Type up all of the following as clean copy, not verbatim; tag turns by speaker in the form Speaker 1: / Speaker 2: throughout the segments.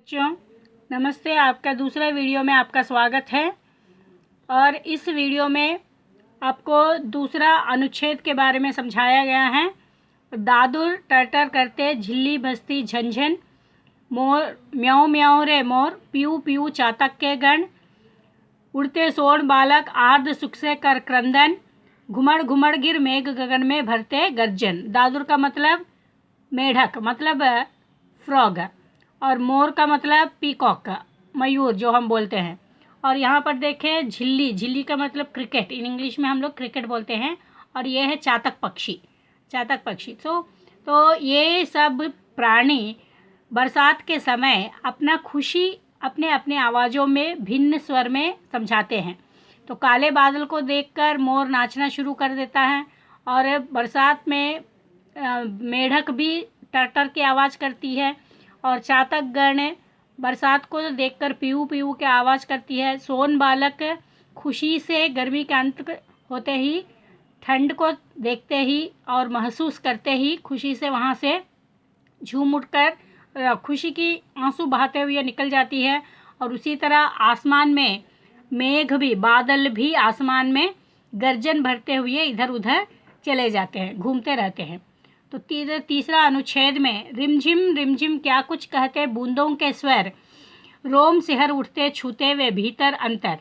Speaker 1: बच्चों नमस्ते। आपका दूसरा वीडियो में आपका स्वागत है। और इस वीडियो में आपको दूसरा अनुच्छेद के बारे में समझाया गया है। दादुर टर्टर करते झिल्ली बस्ती झंझन, मोर म्याऊं म्याऊं रे मोर, पीऊ पीऊ चातक के गण, उड़ते सोड़ बालक आर्द सुख से कर क्रंदन, घुमड़ घुमड़ गिर मेघ गगन में भरते गर्जन। दादुर का मतलब मेढक, मतलब फ्रॉग, और मोर का मतलब पीकॉक, मयूर जो हम बोलते हैं। और यहाँ पर देखें झिल्ली, झिल्ली का मतलब क्रिकेट, इन इंग्लिश में हम लोग क्रिकेट बोलते हैं। और ये है चातक पक्षी, चातक पक्षी। तो ये सब प्राणी बरसात के समय अपना खुशी अपने अपने आवाज़ों में भिन्न स्वर में समझाते हैं। तो काले बादल को देखकर मोर नाचना शुरू कर देता है, और बरसात में मेढक भी टर्टर की आवाज़ करती है, और चातक गण बरसात को देखकर पीऊ पीऊ की आवाज़ करती है। सोन बालक खुशी से गर्मी के अंत होते ही, ठंड को देखते ही और महसूस करते ही खुशी से वहाँ से झूम उठकर खुशी की आंसू बहाते हुए निकल जाती है। और उसी तरह आसमान में मेघ भी, बादल भी आसमान में गर्जन भरते हुए इधर उधर चले जाते हैं, घूमते रहते हैं। तो तीसरा अनुच्छेद में रिमझिम क्या कुछ कहते बूंदों के स्वर, रोम सिहर उठते छूते वे भीतर अंतर,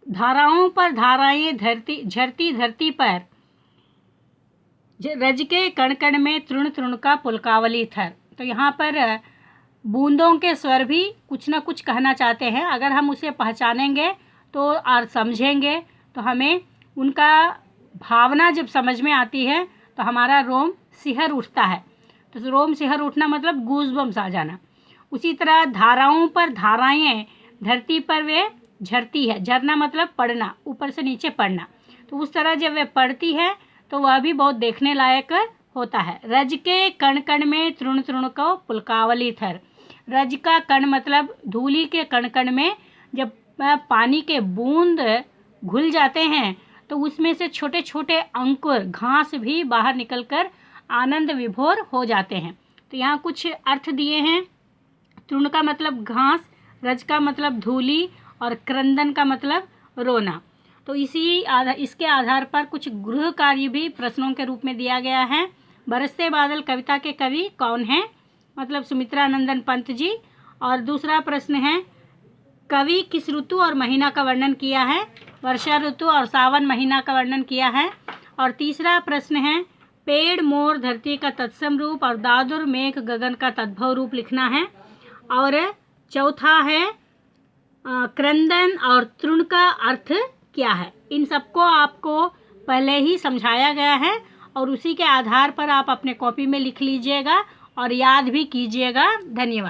Speaker 1: धाराओं पर धाराएं झरती धरती पर, रज के कण कण में तृण तृण का पुलकावली थर। तो यहाँ पर बूंदों के स्वर भी कुछ ना कुछ कहना चाहते हैं। अगर हम उसे पहचानेंगे तो और समझेंगे तो हमें उनका भावना जब समझ में आती है तो हमारा रोम सिहर उठता है। तो रोम सिहर उठना मतलब गूज़बम्स आ जाना। उसी तरह धाराओं पर धाराएं धरती पर वे झरती है, झरना मतलब पड़ना, ऊपर से नीचे पड़ना। तो उस तरह जब वे पड़ती है तो वह भी बहुत देखने लायक होता है। रज के कण कण में तृण तृण को पुलकावली थर। रज का कण मतलब धूली के कण कण में जब पानी के बूंद घुल जाते हैं तो उसमें से छोटे छोटे अंकुर, घास भी बाहर निकलकर आनंद विभोर हो जाते हैं। तो यहाँ कुछ अर्थ दिए हैं। तृण का मतलब घास, रज का मतलब धूली, और क्रंदन का मतलब रोना। तो इसके आधार पर कुछ गृह कार्य भी प्रश्नों के रूप में दिया गया है। बरसते बादल कविता के कवि कौन हैं? मतलब सुमित्रा नंदन पंत जी। और दूसरा प्रश्न है, कवि किस ऋतु और महीना का वर्णन किया है? वर्षा ऋतु और सावन महीना का वर्णन किया है। और तीसरा प्रश्न है, पेड़ मोर धरती का तत्सम रूप और दादुर मेघ गगन का तद्भव रूप लिखना है। और चौथा है, क्रंदन और तृण का अर्थ क्या है? इन सबको आपको पहले ही समझाया गया है, और उसी के आधार पर आप अपने कॉपी में लिख लीजिएगा और याद भी कीजिएगा। धन्यवाद।